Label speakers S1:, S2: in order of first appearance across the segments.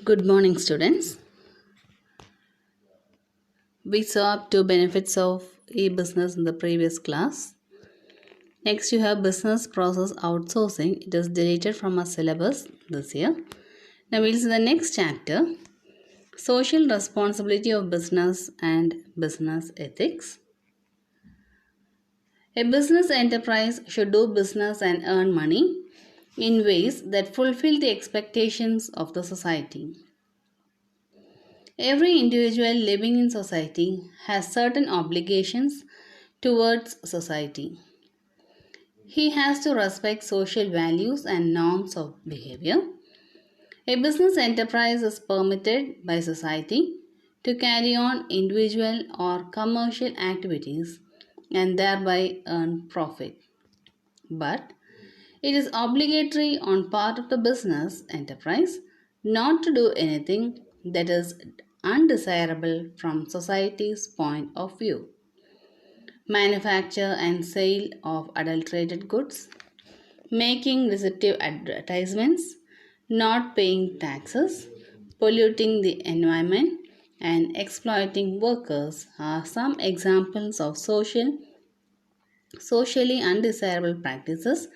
S1: Good morning, students. We saw up to benefits of e-business in the previous class. Next, you have business process outsourcing. It is deleted from our syllabus this year. Now, we'll see the next chapter, social responsibility of business and business ethics. A business enterprise should do business and earn money in ways that fulfill the expectations of the society. Every individual living in society has certain obligations towards society. He has to respect social values and norms of behavior. A business enterprise is permitted by society to carry on individual or commercial activities and thereby earn profit. But it is obligatory on part of the business enterprise not to do anything that is undesirable from society's point of view. Manufacture and sale of adulterated goods, making deceptive advertisements, not paying taxes, polluting the environment, and exploiting workers are some examples of socially undesirable practices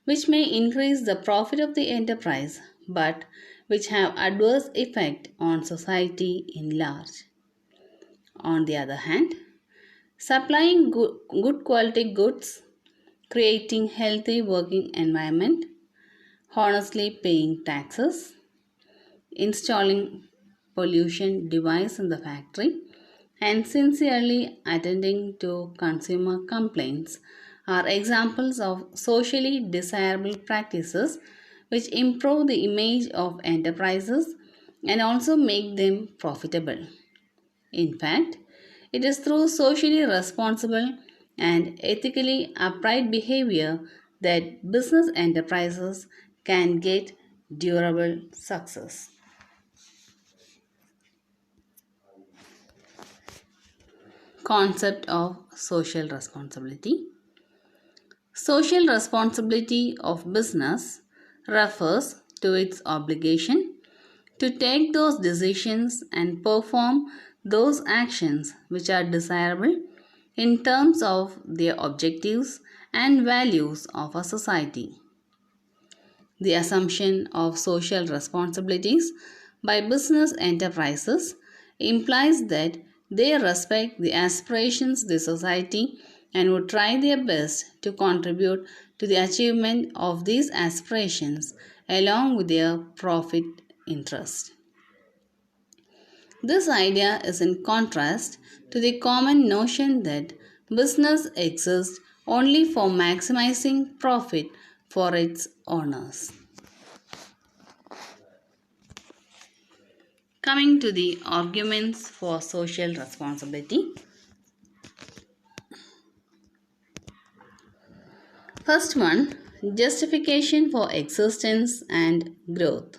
S1: which may increase the profit of the enterprise but which have adverse effect on society in large. On the other hand, supplying good quality goods, creating healthy working environment, honestly paying taxes, installing pollution device in the factory, and sincerely attending to consumer complaints are examples of socially desirable practices which improve the image of enterprises and also make them profitable. In fact, it is through socially responsible and ethically upright behavior that business enterprises can get durable success. Concept of social responsibility. Social responsibility of business refers to its obligation to take those decisions and perform those actions which are desirable in terms of their objectives and values of a society. The assumption of social responsibilities by business enterprises implies that they respect the aspirations of the society and would try their best to contribute to the achievement of these aspirations along with their profit interest. This idea is in contrast to the common notion that business exists only for maximizing profit for its owners. Coming to the arguments for social responsibility. First one, justification for existence and growth.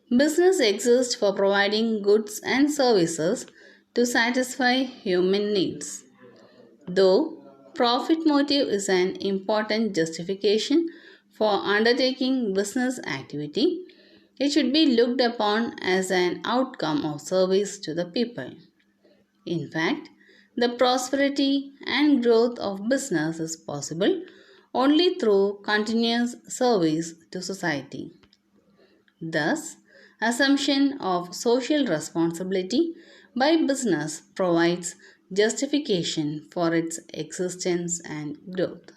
S1: Business exists for providing goods and services to satisfy human needs. Though profit motive is an important justification for undertaking business activity, it should be looked upon as an outcome of service to the people. In fact, the prosperity and growth of business is possible only through continuous service to society. Thus, assumption of social responsibility by business provides justification for its existence and growth.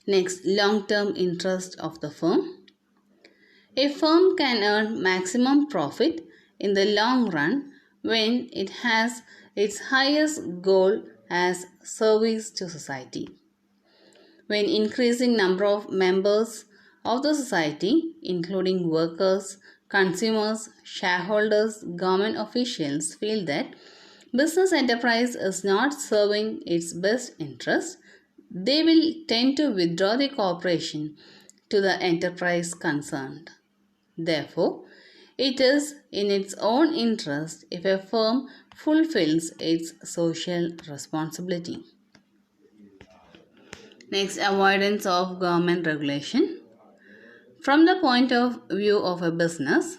S1: Next, long-term interest of the firm. A firm can earn maximum profit in the long run when it has its highest goal as service to society. When increasing number of members of the society, including workers, consumers, shareholders, government officials, feel that business enterprise is not serving its best interest, they will tend to withdraw the cooperation to the enterprise concerned. Therefore, it is in its own interest if a firm fulfills its social responsibility. Next, avoidance of government regulation. From the point of view of a business,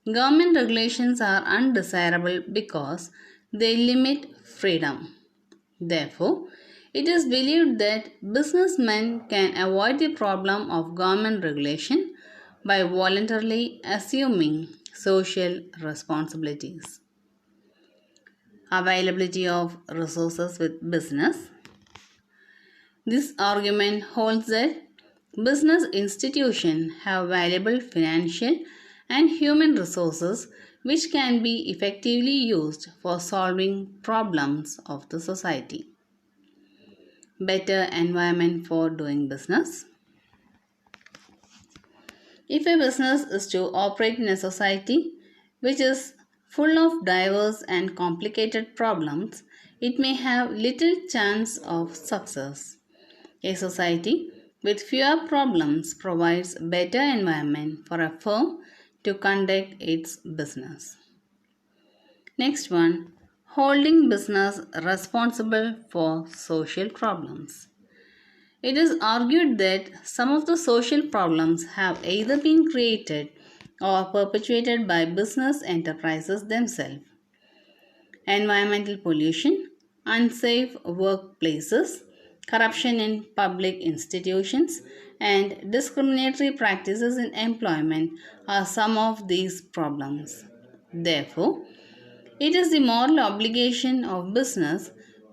S1: government regulations are undesirable because they limit freedom. Therefore, it is believed that businessmen can avoid the problem of government regulation by voluntarily assuming social responsibilities. Availability of resources with business. This argument holds that business institutions have valuable financial and human resources which can be effectively used for solving problems of the society. Better environment for doing business. If a business is to operate in a society which is full of diverse and complicated problems, it may have little chance of success. A society with fewer problems provides better environment for a firm to conduct its business. Next one, holding business responsible for social problems. It is argued that some of the social problems have either been created or perpetuated by business enterprises themselves. Environmental pollution, unsafe workplaces, corruption in public institutions, and discriminatory practices in employment are some of these problems. Therefore, it is the moral obligation of business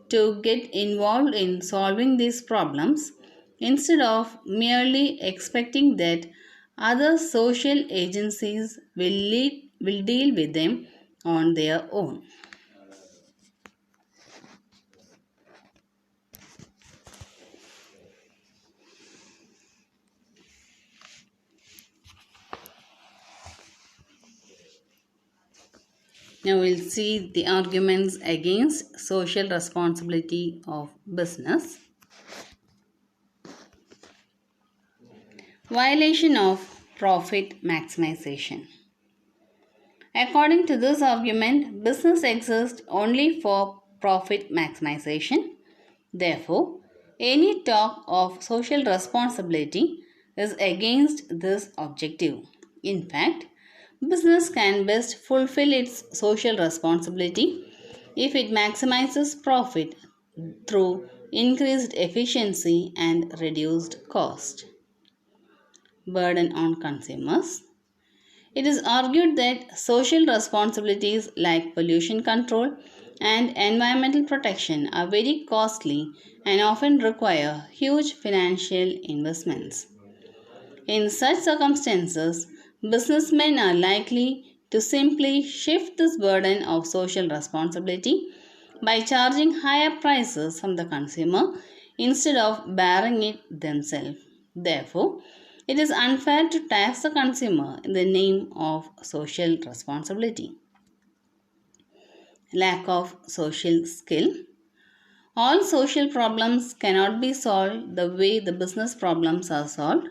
S1: to get involved in solving these problems instead of merely expecting that other social agencies will deal with them on their own. Now we'll see the arguments against social responsibility of business. Violation of profit maximization. According to this argument, business exists only for profit maximization. Therefore, any talk of social responsibility is against this objective. In fact, business can best fulfill its social responsibility if it maximizes profit through increased efficiency and reduced cost. Burden on consumers. It is argued that social responsibilities like pollution control and environmental protection are very costly and often require huge financial investments. In such circumstances, businessmen are likely to simply shift this burden of social responsibility by charging higher prices from the consumer instead of bearing it themselves. Therefore, it is unfair to tax the consumer in the name of social responsibility. Lack of social skill. All social problems cannot be solved the way the business problems are solved.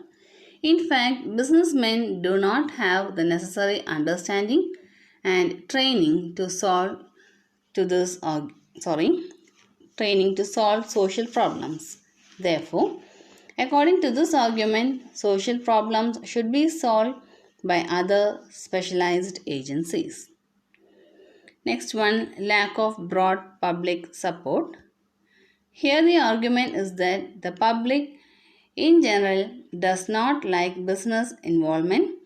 S1: In fact, businessmen do not have the necessary understanding and training to solve to this sorry training to solve social problems. Therefore, according to this argument, social problems should be solved by other specialized agencies. Next one, lack of broad public support. Here the argument is that the public in general does not like business involvement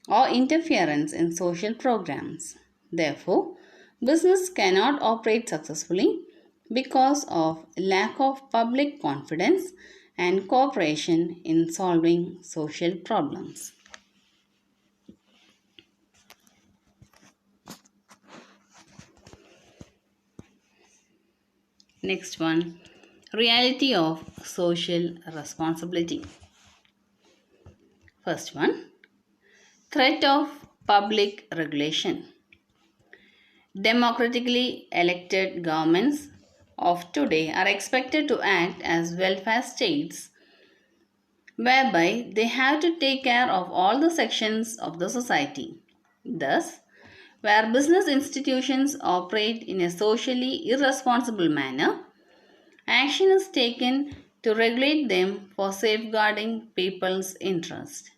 S1: or interference in social programs. Therefore, business cannot operate successfully because of lack of public confidence and cooperation in solving social problems. Next one, reality of social responsibility. First one, threat of public regulation. Democratically elected governments of today are expected to act as welfare states whereby they have to take care of all the sections of the society. Thus, where business institutions operate in a socially irresponsible manner, action is taken to regulate them for safeguarding people's interest.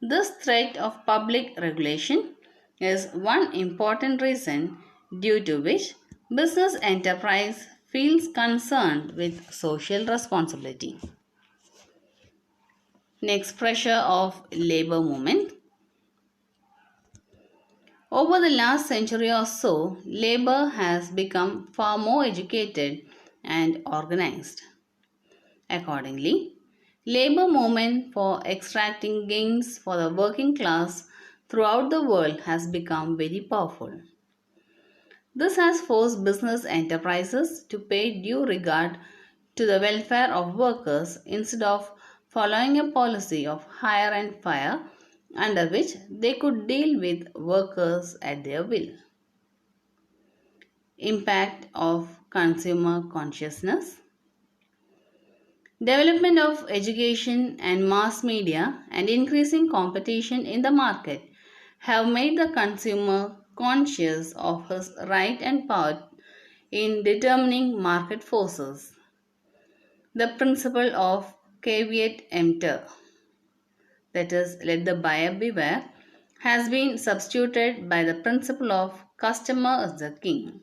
S1: This threat of public regulation is one important reason due to which business enterprise feels concerned with social responsibility. Next, pressure of labor movement. Over the last century or so, labor has become far more educated and organized. Accordingly, labor movement for extracting gains for the working class throughout the world has become very powerful. This has forced business enterprises to pay due regard to the welfare of workers instead of following a policy of hire and fire under which they could deal with workers at their will. Impact of consumer consciousness. Development of education and mass media and increasing competition in the market have made the consumer conscious of his right and power in determining market forces. The principle of caveat emptor, that is, let the buyer beware, has been substituted by the principle of customer is the king.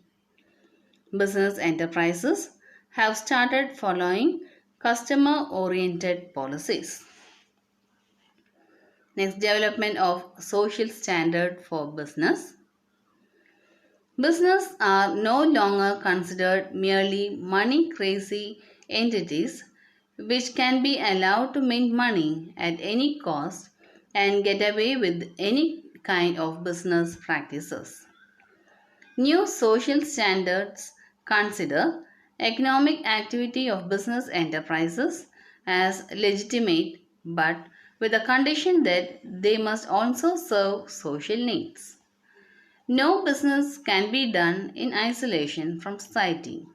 S1: Business enterprises have started following customer oriented policies. Next, development of social standard for business. Business are no longer considered merely money crazy entities which can be allowed to make money at any cost and get away with any kind of business practices. New social standards consider economic activity of business enterprises as legitimate but with the condition that they must also serve social needs. No business can be done in isolation from society.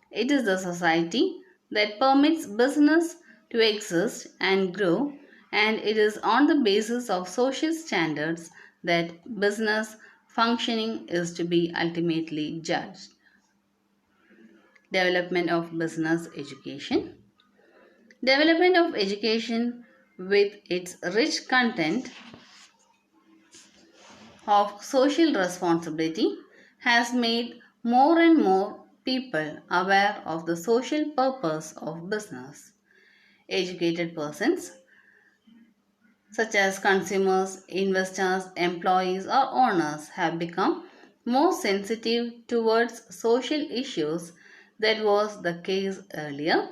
S1: It is the society that permits business to exist and grow, and it is on the basis of social standards that business functioning is to be ultimately judged. Development of business education. Development of education with its rich content of social responsibility has made more and more people aware of the social purpose of business. Educated persons, such as consumers, investors, employees, or owners, have become more sensitive towards social issues than was the case earlier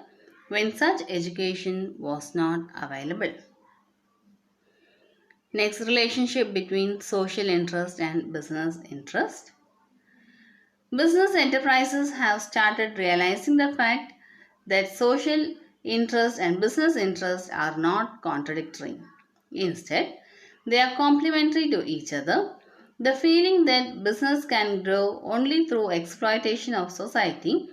S1: when such education was not available. Next, relationship between social interest and business interest. Business enterprises have started realizing the fact that social interest and business interest are not contradictory. Instead, they are complementary to each other. The feeling that business can grow only through exploitation of society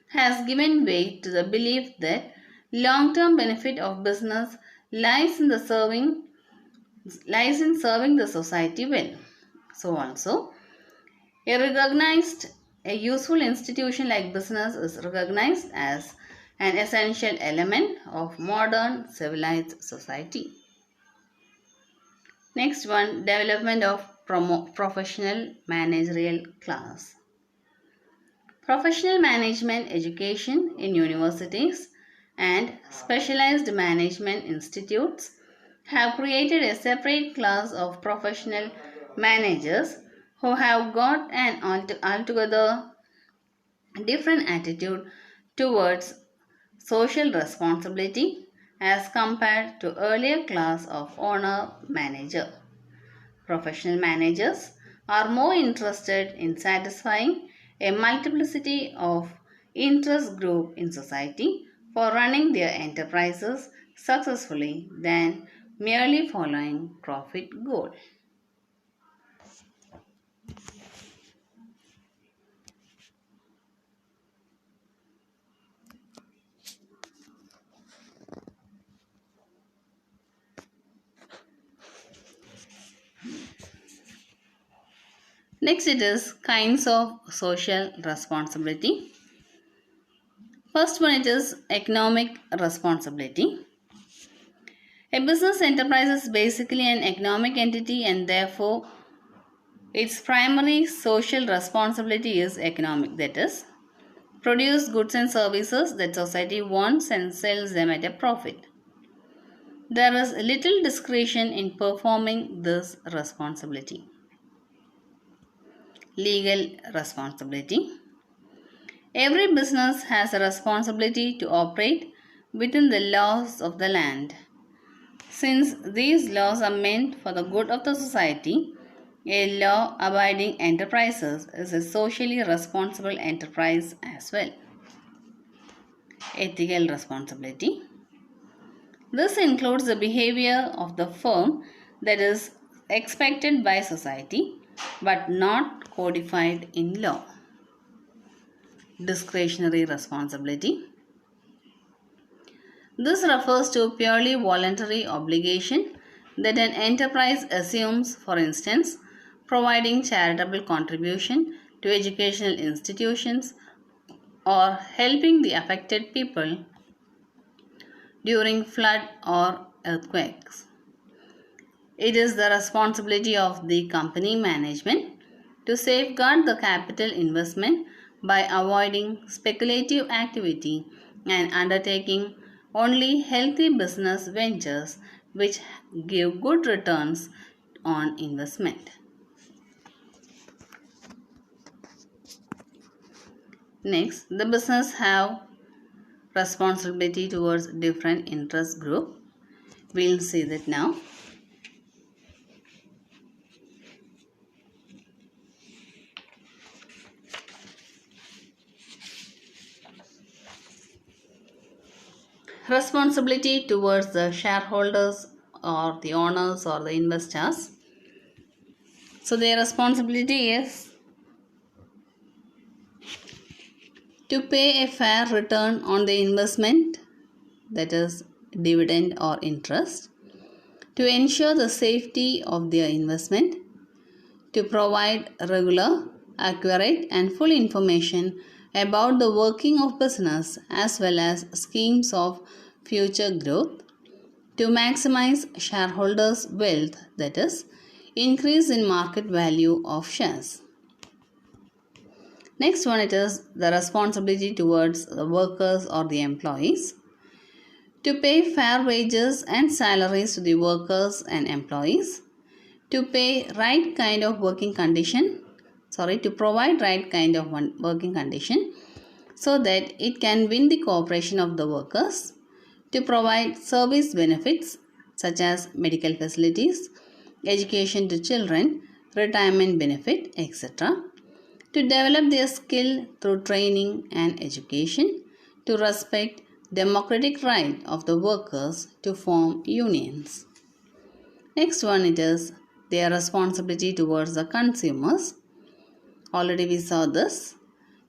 S1: has given way to the belief that long-term benefit of business lies in the serving the society well. So also, a recognized, a useful institution like business is recognized as an essential element of modern civilized society. Next one, development of professional managerial class. Professional management education in universities and specialized management institutes have created a separate class of professional managers who have got an altogether different attitude towards social responsibility as compared to earlier class of owner manager. Professional managers are more interested in satisfying a multiplicity of interest group in society for running their enterprises successfully than merely following profit goal. Next, it is kinds of social responsibility. First one, it is economic responsibility. A business enterprise is basically an economic entity and therefore its primary social responsibility is economic, that is, produce goods and services that society wants and sells them at a profit. There is little discretion in performing this responsibility. Legal responsibility. Every business has a responsibility to operate within the laws of the land. Since these laws are meant for the good of the society, a law-abiding enterprise is a socially responsible enterprise as well. Ethical responsibility. This includes the behavior of the firm that is expected by society but not codified in law. Discretionary responsibility. This refers to a purely voluntary obligation that an enterprise assumes, for instance, providing charitable contribution to educational institutions or helping the affected people during flood or earthquakes. It is the responsibility of the company management to safeguard the capital investment by avoiding speculative activity and undertaking only healthy business ventures which give good returns on investment. Next, the business have responsibility towards different interest group. We'll see that now. Responsibility towards the shareholders or the owners or the investors. So their responsibility is to pay a fair return on the investment, that is dividend or interest, to ensure the safety of their investment, to provide regular, accurate and full information about the working of business as well as schemes of future growth, to maximize shareholders' wealth, that is, increase in market value of shares. Next one, it is the responsibility towards the workers or the employees. To pay fair wages and salaries to the workers and employees. To pay right kind of working condition, to provide right kind of working condition so that it can win the cooperation of the workers. To provide service benefits such as medical facilities, education to children, retirement benefit, etc. To develop their skill through training and education. To respect democratic right of the workers to form unions. Next one, it is their responsibility towards the consumers. Already we saw this.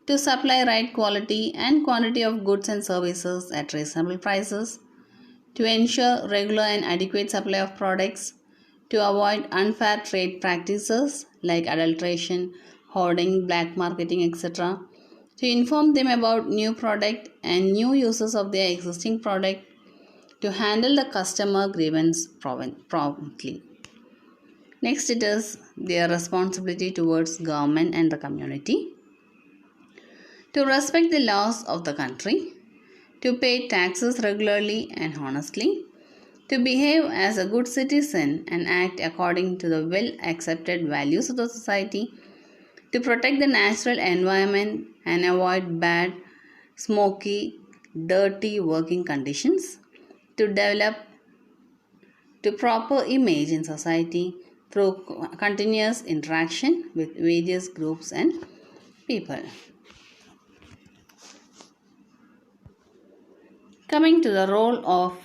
S1: To supply right quality and quantity of goods and services at reasonable prices. To ensure regular and adequate supply of products. To avoid unfair trade practices like adulteration, hoarding, black marketing, etc. To inform them about new product and new uses of their existing product. To handle the customer grievance promptly. Next, it is their responsibility towards government and the community. To respect the laws of the country. To pay taxes regularly and honestly. To behave as a good citizen and act according to the well accepted values of the society. To protect the natural environment and avoid bad, smoky, dirty working conditions. To develop to proper image in society through continuous interaction with various groups and people. Coming to the role of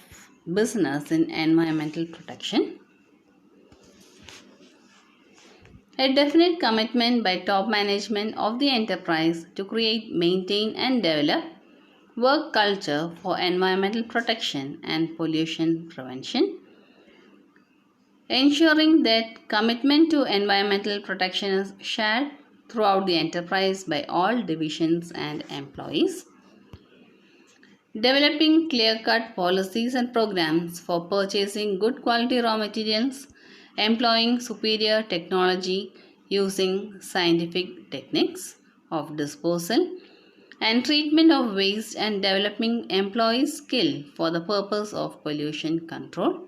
S1: business in environmental protection. A definite commitment by top management of the enterprise to create, maintain and develop work culture for environmental protection and pollution prevention. Ensuring that commitment to environmental protection is shared throughout the enterprise by all divisions and employees. Developing clear-cut policies and programs for purchasing good quality raw materials, employing superior technology using scientific techniques of disposal and treatment of waste, and developing employee skill for the purpose of pollution control,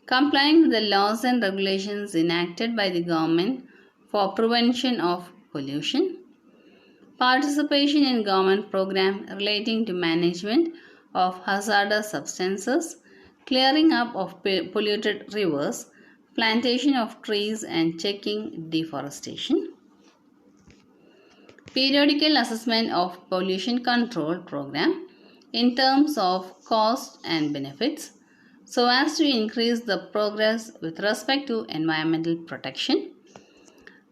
S1: complying with the laws and regulations enacted by the government for prevention of pollution, participation in government program relating to management of hazardous substances, clearing up of polluted rivers, plantation of trees and checking deforestation, periodical assessment of pollution control program in terms of cost and benefits so as to increase the progress with respect to environmental protection,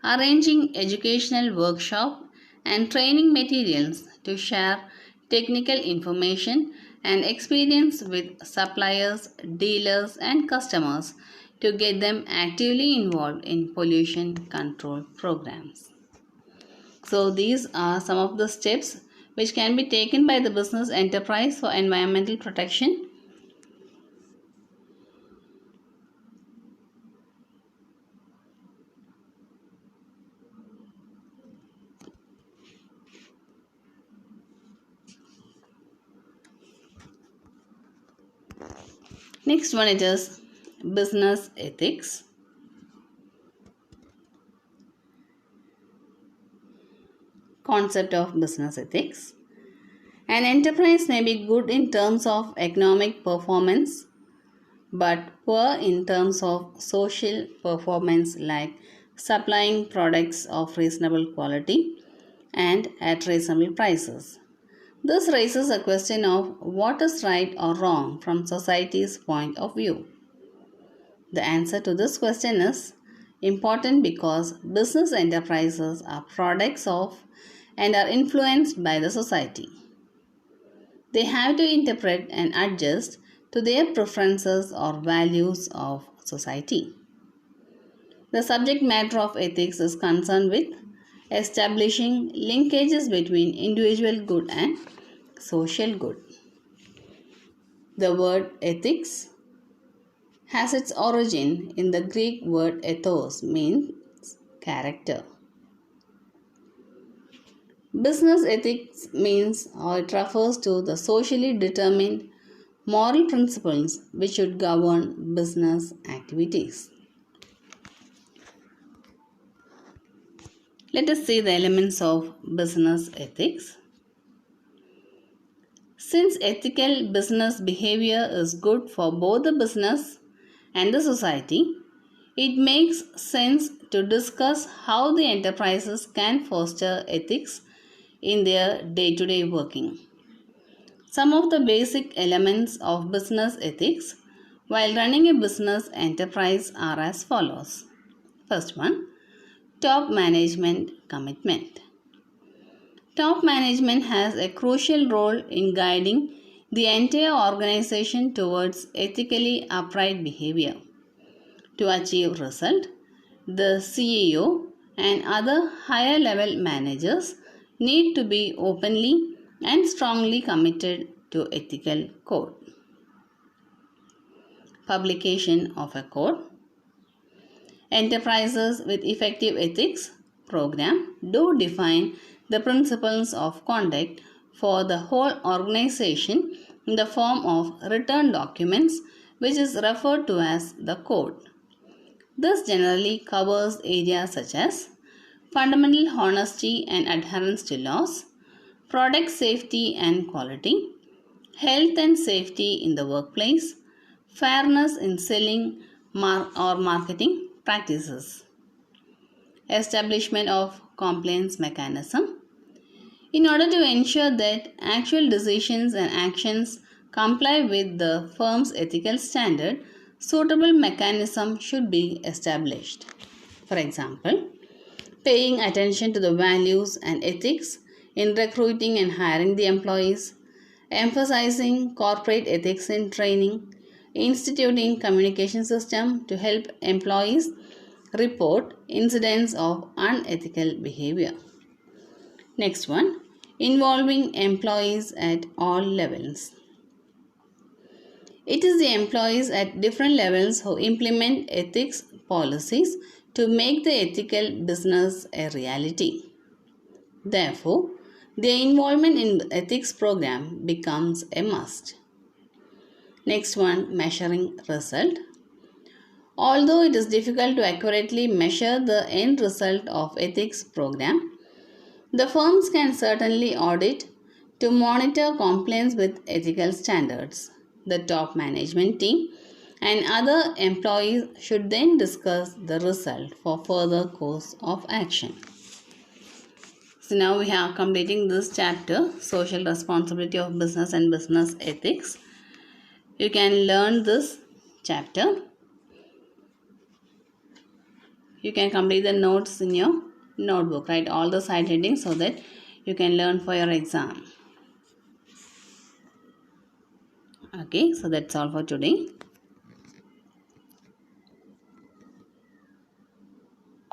S1: arranging educational workshop and training materials to share technical information and experience with suppliers, dealers and customers to get them actively involved in pollution control programs. So these are some of the steps which can be taken by the business enterprise for environmental protection. Next one, it is business ethics. Concept of business ethics. An enterprise may be good in terms of economic performance but poor in terms of social performance, like supplying products of reasonable quality and at reasonable prices. This raises a question of what is right or wrong from society's point of view. The answer to this question is important because business enterprises are products of and are influenced by the society. They have to interpret and adjust to their preferences or values of society. The subject matter of ethics is concerned with establishing linkages between individual good and social good. The word ethics has its origin in the Greek word ethos, means character. Business ethics means or it refers to the socially determined moral principles which should govern business activities. Let us see the elements of business ethics. Since ethical business behavior is good for both the business and the society, it makes sense to discuss how the enterprises can foster ethics in their day-to-day working. Some of the basic elements of business ethics while running a business enterprise are as follows. First one, top management commitment. Top management has a crucial role in guiding the entire organization towards ethically upright behavior. To achieve result, the CEO and other higher level managers need to be openly and strongly committed to ethical code. Publication of a code. Enterprises with effective ethics program do define the principles of conduct for the whole organization in the form of written documents, which is referred to as the code. This generally covers areas such as fundamental honesty and adherence to laws, product safety and quality, health and safety in the workplace, fairness in selling or marketing practices, establishment of compliance mechanism. In order to ensure that actual decisions and actions comply with the firm's ethical standard, suitable mechanism should be established. For example, paying attention to the values and ethics in recruiting and hiring the employees, emphasizing corporate ethics in training, instituting communication system to help employees report incidents of unethical behavior. Next one, involving employees at all levels. It is the employees at different levels who implement ethics policies to make the ethical business a reality. Therefore, their involvement in the ethics program becomes a must. Next one, measuring result. Although it is difficult to accurately measure the end result of ethics program, the firms can certainly audit to monitor compliance with ethical standards. The top management team and other employees should then discuss the result for further course of action. So now we are completing this chapter, social responsibility of business and business ethics. You can learn this chapter. You can complete the notes in your notebook. Write all the side headings so that you can learn for your exam. Okay, so that's all for today.